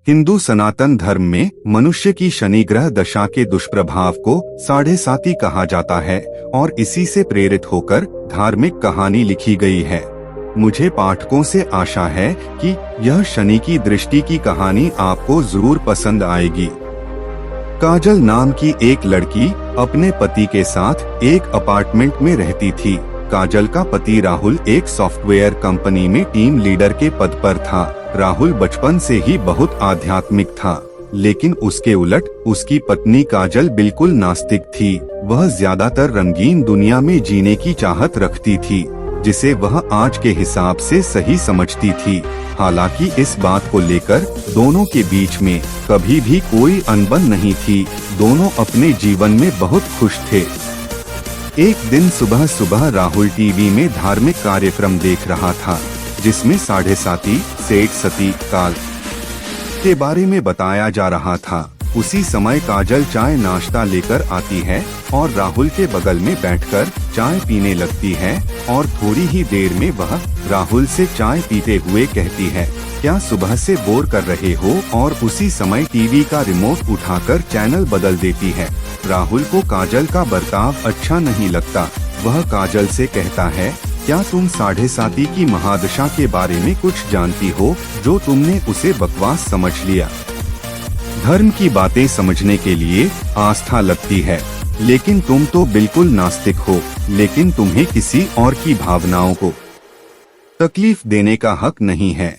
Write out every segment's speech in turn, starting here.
हिंदू सनातन धर्म में मनुष्य की शनि ग्रह दशा के दुष्प्रभाव को साढ़े साती कहा जाता है और इसी से प्रेरित होकर धार्मिक कहानी लिखी गई है। मुझे पाठकों से आशा है कि यह शनि की दृष्टि की कहानी आपको जरूर पसंद आएगी। काजल नाम की एक लड़की अपने पति के साथ एक अपार्टमेंट में रहती थी। काजल का पति राहुल एक सॉफ्टवेयर कंपनी में टीम लीडर के पद पर था। राहुल बचपन से ही बहुत आध्यात्मिक था, लेकिन उसके उलट उसकी पत्नी काजल बिल्कुल नास्तिक थी। वह ज्यादातर रंगीन दुनिया में जीने की चाहत रखती थी, जिसे वह आज के हिसाब से सही समझती थी। हालांकि इस बात को लेकर दोनों के बीच में कभी भी कोई अनबन नहीं थी। दोनों अपने जीवन में बहुत खुश थे। एक दिन सुबह सुबह राहुल टीवी में धार्मिक कार्यक्रम देख रहा था, जिसमें साढ़े साती सेठ सती काल के बारे में बताया जा रहा था। उसी समय काजल चाय नाश्ता लेकर आती है और राहुल के बगल में बैठकर चाय पीने लगती है और थोड़ी ही देर में वह राहुल से चाय पीते हुए कहती है, क्या सुबह से बोर कर रहे हो? और उसी समय टीवी का रिमोट उठाकर चैनल बदल देती है। राहुल को काजल का बर्ताव अच्छा नहीं लगता। वह काजल से कहता है, क्या तुम साढ़े साती की महादशा के बारे में कुछ जानती हो जो तुमने उसे बकवास समझ लिया? धर्म की बातें समझने के लिए आस्था लगती है, लेकिन तुम तो बिल्कुल नास्तिक हो। लेकिन तुम्हें किसी और की भावनाओं को तकलीफ देने का हक नहीं है।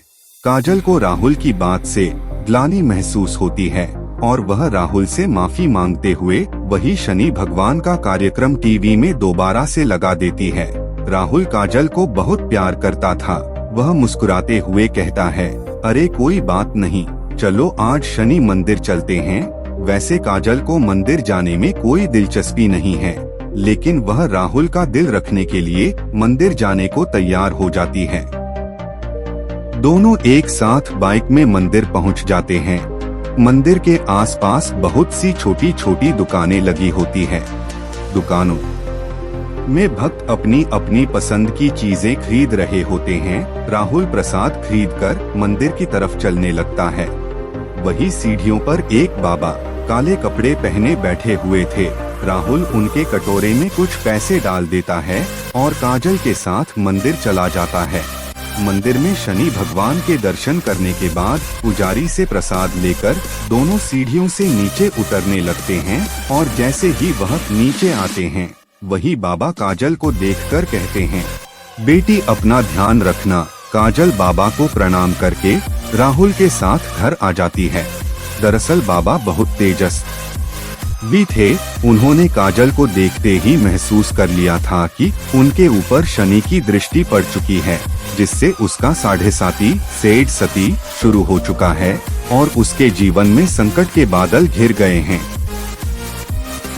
काजल को राहुल की बात से ग्लानि महसूस होती है और वह राहुल से माफी मांगते हुए वही शनि भगवान का कार्यक्रम टीवी में दोबारा से लगा देती है। राहुल काजल को बहुत प्यार करता था। वह मुस्कुराते हुए कहता है, अरे कोई बात नहीं, चलो आज शनि मंदिर चलते हैं। वैसे काजल को मंदिर जाने में कोई दिलचस्पी नहीं है, लेकिन वह राहुल का दिल रखने के लिए मंदिर जाने को तैयार हो जाती है। दोनों एक साथ बाइक में मंदिर पहुंच जाते हैं। मंदिर के आसपास बहुत सी छोटी छोटी दुकानें लगी होती है। दुकानों में भक्त अपनी अपनी पसंद की चीजें खरीद रहे होते हैं। राहुल प्रसाद खरीदकर मंदिर की तरफ चलने लगता है। वही सीढ़ियों पर एक बाबा काले कपड़े पहने बैठे हुए थे। राहुल उनके कटोरे में कुछ पैसे डाल देता है और काजल के साथ मंदिर चला जाता है। मंदिर में शनि भगवान के दर्शन करने के बाद पुजारी से प्रसाद लेकर दोनों सीढ़ियों से नीचे उतरने लगते हैं और जैसे ही वह नीचे आते हैं, वही बाबा काजल को देखकर कहते हैं, बेटी अपना ध्यान रखना। काजल बाबा को प्रणाम करके राहुल के साथ घर आ जाती है। दरअसल बाबा बहुत तेजस्वी थे। उन्होंने काजल को देखते ही महसूस कर लिया था कि उनके ऊपर शनि की दृष्टि पड़ चुकी है, जिससे उसका साढ़े साती सेठ सती शुरू हो चुका है और उसके जीवन में संकट के बादल घिर गए हैं।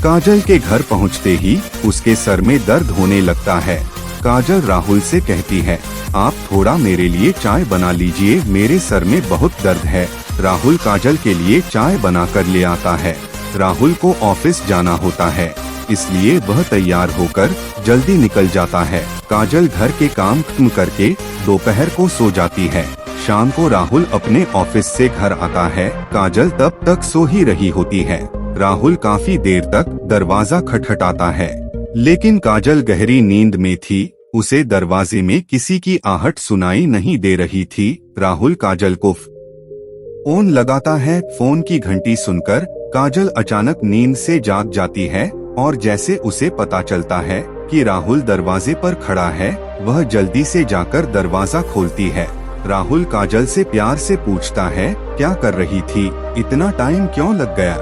काजल के घर पहुंचते ही उसके सर में दर्द होने लगता है। काजल राहुल से कहती है, आप थोड़ा मेरे लिए चाय बना लीजिए, मेरे सर में बहुत दर्द है। राहुल काजल के लिए चाय बना कर ले आता है। राहुल को ऑफिस जाना होता है, इसलिए वह तैयार होकर जल्दी निकल जाता है। काजल घर के काम खत्म करके दोपहर को सो जाती है। शाम को राहुल अपने ऑफिस से घर आता है। काजल तब तक सो ही रही होती है। राहुल काफी देर तक दरवाजा खटखटाता है, लेकिन काजल गहरी नींद में थी। उसे दरवाजे में किसी की आहट सुनाई नहीं दे रही थी। राहुल काजल को फोन लगाता है। फोन की घंटी सुनकर काजल अचानक नींद से जाग जाती है और जैसे उसे पता चलता है कि राहुल दरवाजे पर खड़ा है, वह जल्दी से जाकर दरवाजा खोलती है। राहुल काजल से प्यार से पूछता है, क्या कर रही थी? इतना टाइम क्यों लग गया?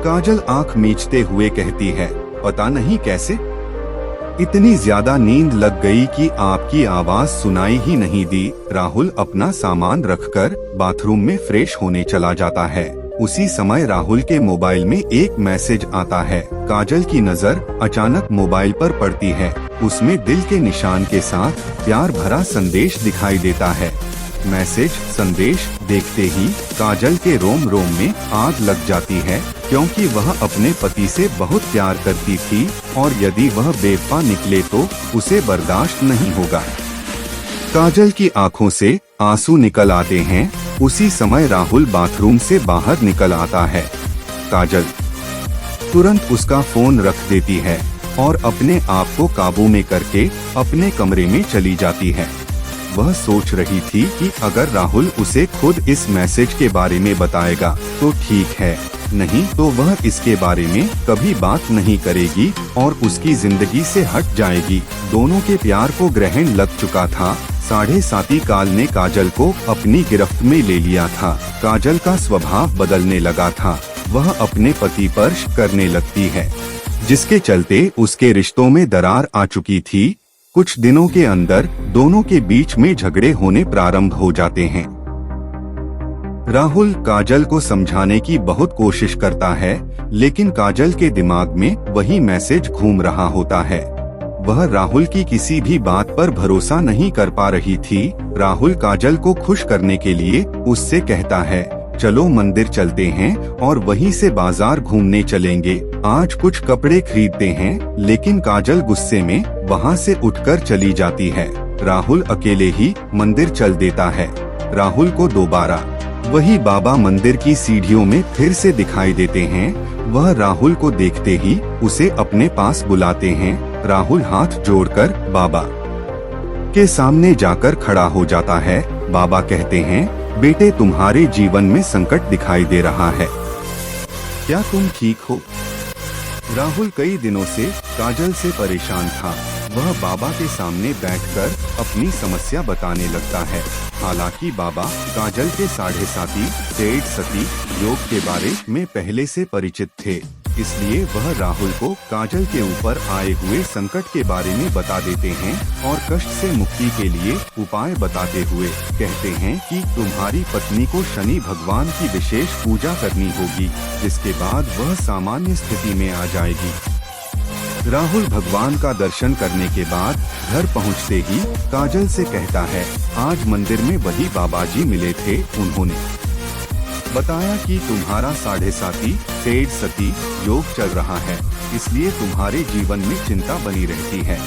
काजल आंख मीचते हुए कहती है, पता नहीं कैसे इतनी ज्यादा नींद लग गई कि आपकी आवाज सुनाई ही नहीं दी। राहुल अपना सामान रखकर बाथरूम में फ्रेश होने चला जाता है। उसी समय राहुल के मोबाइल में एक मैसेज आता है। काजल की नजर अचानक मोबाइल पर पड़ती है। उसमें दिल के निशान के साथ प्यार भरा संदेश दिखाई देता है। मैसेज संदेश देखते ही काजल के रोम रोम में आग लग जाती है, क्योंकि वह अपने पति से बहुत प्यार करती थी और यदि वह बेवफा निकले तो उसे बर्दाश्त नहीं होगा। काजल की आंखों से आंसू निकल आते हैं। उसी समय राहुल बाथरूम से बाहर निकल आता है। काजल तुरंत उसका फोन रख देती है और अपने आप को काबू में करके अपने कमरे में चली जाती है। वह सोच रही थी कि अगर राहुल उसे खुद इस मैसेज के बारे में बताएगा तो ठीक है, नहीं तो वह इसके बारे में कभी बात नहीं करेगी और उसकी जिंदगी से हट जाएगी। दोनों के प्यार को ग्रहण लग चुका था। 7.5 काल ने काजल को अपनी गिरफ्त में ले लिया था। काजल का स्वभाव बदलने लगा था। वह अपने पति पर शक करने लगती है, जिसके चलते उसके रिश्तों में दरार आ चुकी थी। कुछ दिनों के अंदर दोनों के बीच में झगड़े होने प्रारंभ हो जाते हैं। राहुल काजल को समझाने की बहुत कोशिश करता है, लेकिन काजल के दिमाग में वही मैसेज घूम रहा होता है। वह राहुल की किसी भी बात पर भरोसा नहीं कर पा रही थी। राहुल काजल को खुश करने के लिए उससे कहता है, चलो मंदिर चलते हैं और वहीं से बाजार घूमने चलेंगे, आज कुछ कपड़े खरीदते हैं। लेकिन काजल गुस्से में वहां से उठकर चली जाती है। राहुल अकेले ही मंदिर चल देता है। राहुल को दोबारा वही बाबा मंदिर की सीढ़ियों में फिर से दिखाई देते हैं। वह राहुल को देखते ही उसे अपने पास बुलाते हैं। राहुल हाथ जोड़कर बाबा के सामने जाकर खड़ा हो जाता है। बाबा कहते हैं, बेटे तुम्हारे जीवन में संकट दिखाई दे रहा है, क्या तुम ठीक हो? राहुल कई दिनों से काजल से परेशान था। वह बाबा के सामने बैठकर अपनी समस्या बताने लगता है। हालांकि बाबा काजल के 7.5 सती योग के बारे में पहले से परिचित थे, इसलिए वह राहुल को काजल के ऊपर आए हुए संकट के बारे में बता देते हैं और कष्ट से मुक्ति के लिए उपाय बताते हुए कहते हैं कि तुम्हारी पत्नी को शनि भगवान की विशेष पूजा करनी होगी, जिसके बाद वह सामान्य स्थिति में आ जाएगी। राहुल भगवान का दर्शन करने के बाद घर पहुंचते ही काजल से कहता है, आज मंदिर में वही बाबा जी मिले थे। उन्होंने बताया कि तुम्हारा 7.5 सती योग चल रहा है, इसलिए तुम्हारे जीवन में चिंता बनी रहती है।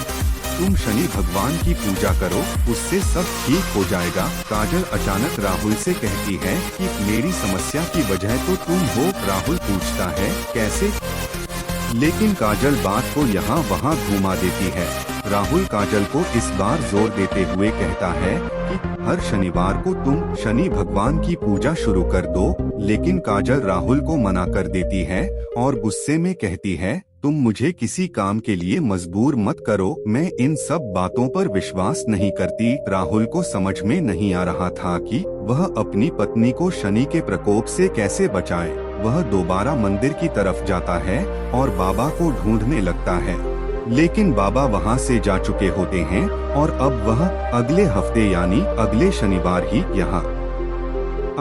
तुम शनि भगवान की पूजा करो, उससे सब ठीक हो जाएगा। काजल अचानक राहुल से कहती है कि मेरी समस्या की वजह तो तुम हो। राहुल पूछता है, कैसे? लेकिन काजल बात को यहाँ वहाँ घुमा देती है। राहुल काजल को इस बार जोर देते हुए कहता है कि हर शनिवार को तुम शनि भगवान की पूजा शुरू कर दो। लेकिन काजल राहुल को मना कर देती है और गुस्से में कहती है, तुम मुझे किसी काम के लिए मजबूर मत करो, मैं इन सब बातों पर विश्वास नहीं करती। राहुल को समझ में नहीं आ रहा था कि वह अपनी पत्नी को शनि के प्रकोप से कैसे बचाए। वह दोबारा मंदिर की तरफ जाता है और बाबा को ढूंढने लगता है, लेकिन बाबा वहां से जा चुके होते हैं और अब वह अगले हफ्ते यानी अगले शनिवार ही यहाँ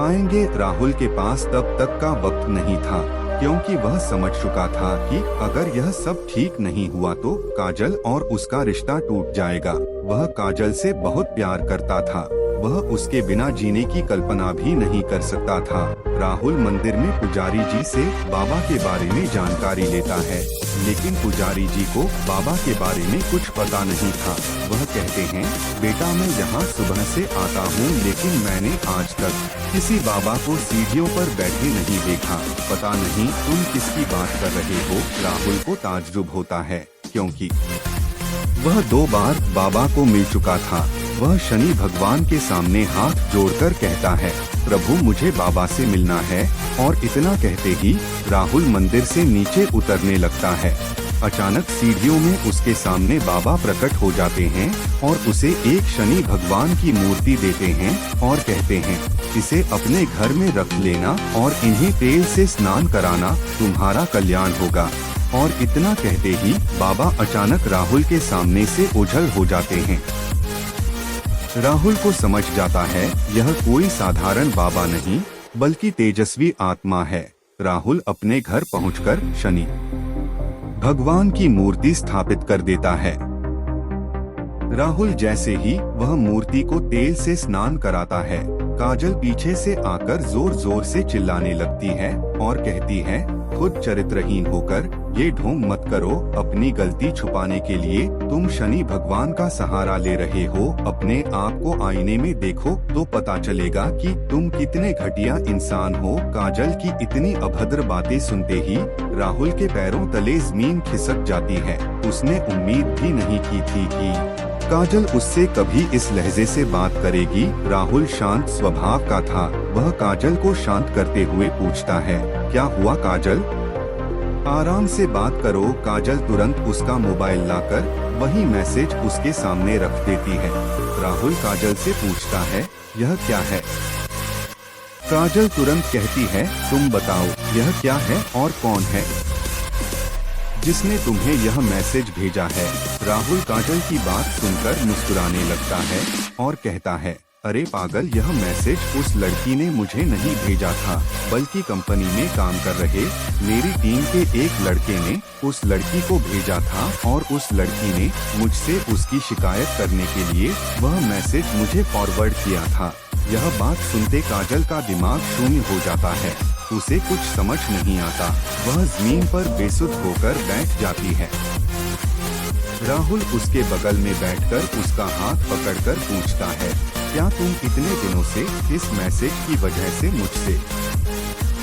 आएंगे। राहुल के पास तब तक का वक्त नहीं था, क्योंकि वह समझ चुका था कि अगर यह सब ठीक नहीं हुआ तो काजल और उसका रिश्ता टूट जाएगा। वह काजल से बहुत प्यार करता था, वह उसके बिना जीने की कल्पना भी नहीं कर सकता था। राहुल मंदिर में पुजारी जी से बाबा के बारे में जानकारी लेता है, लेकिन पुजारी जी को बाबा के बारे में कुछ पता नहीं था। वह कहते हैं, बेटा मैं यहाँ सुबह से आता हूँ, लेकिन मैंने आज तक किसी बाबा को सीढ़ियों पर बैठे नहीं देखा। पता नहीं तुम किसकी बात कर रहे हो। राहुल को ताज्जुब होता है, क्योंकि वह 2 बार बाबा को मिल चुका था। वह शनि भगवान के सामने हाथ जोड़कर कहता है, प्रभु मुझे बाबा से मिलना है। और इतना कहते ही राहुल मंदिर से नीचे उतरने लगता है। अचानक सीढ़ियों में उसके सामने बाबा प्रकट हो जाते हैं और उसे एक शनि भगवान की मूर्ति देते हैं और कहते हैं, इसे अपने घर में रख लेना और इन्हें तेल से स्नान कराना, तुम्हारा कल्याण होगा। और इतना कहते ही बाबा अचानक राहुल के सामने से ओझल हो जाते हैं। राहुल को समझ जाता है यह कोई साधारण बाबा नहीं बल्कि तेजस्वी आत्मा है। राहुल अपने घर पहुंचकर शनि भगवान की मूर्ति स्थापित कर देता है। राहुल जैसे ही वह मूर्ति को तेल से स्नान कराता है, काजल पीछे से आकर जोर जोर से चिल्लाने लगती है और कहती है, खुद चरित्रहीन होकर ये ढोंग मत करो। अपनी गलती छुपाने के लिए तुम शनि भगवान का सहारा ले रहे हो। अपने आप को आईने में देखो तो पता चलेगा कि तुम कितने घटिया इंसान हो। काजल की इतनी अभद्र बातें सुनते ही राहुल के पैरों तले जमीन खिसक जाती है। उसने उम्मीद भी नहीं की थी कि काजल उससे कभी इस लहजे से बात करेगी। राहुल शांत स्वभाव का था। वह काजल को शांत करते हुए पूछता है, क्या हुआ काजल? आराम से बात करो। काजल तुरंत उसका मोबाइल लाकर वही मैसेज उसके सामने रख देती है। राहुल काजल से पूछता है, यह क्या है? काजल तुरंत कहती है, तुम बताओ यह क्या है और कौन है जिसने तुम्हें यह मैसेज भेजा है? राहुल काजल की बात सुनकर मुस्कुराने लगता है और कहता है, अरे पागल, यह मैसेज उस लड़की ने मुझे नहीं भेजा था, बल्कि कंपनी में काम कर रहे मेरी टीम के एक लड़के ने उस लड़की को भेजा था और उस लड़की ने मुझसे उसकी शिकायत करने के लिए वह मैसेज मुझे फॉरवर्ड किया था। यह बात सुनते काजल का दिमाग शून्य हो जाता है। उसे कुछ समझ नहीं आता। वह जमीन पर बेसुध होकर बैठ जाती है। राहुल उसके बगल में बैठकर उसका हाथ पकड़कर पूछता है, क्या तुम इतने दिनों से इस मैसेज की वजह से मुझसे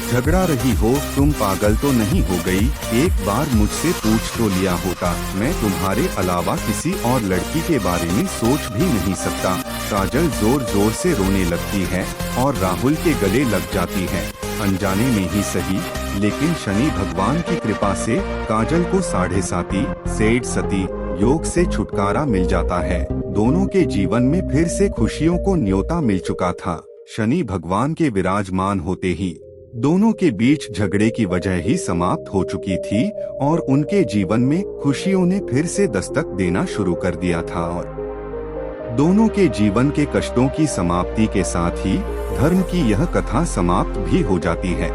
झगड़ा रही हो? तुम पागल तो नहीं हो गई? एक बार मुझसे पूछ तो लिया होता। मैं तुम्हारे अलावा किसी और लड़की के बारे में सोच भी नहीं सकता। काजल जोर जोर से रोने लगती है और राहुल के गले लग जाती है। अनजाने में ही सही, लेकिन शनि भगवान की कृपा से काजल को 7.5 सेठ सती योग से छुटकारा मिल जाता है। दोनों के जीवन में फिर से खुशियों को न्योता मिल चुका था। शनि भगवान के विराजमान होते ही दोनों के बीच झगड़े की वजह ही समाप्त हो चुकी थी और उनके जीवन में खुशियों ने फिर से दस्तक देना शुरू कर दिया था और दोनों के जीवन के कष्टों की समाप्ति के साथ ही धर्म की यह कथा समाप्त भी हो जाती है।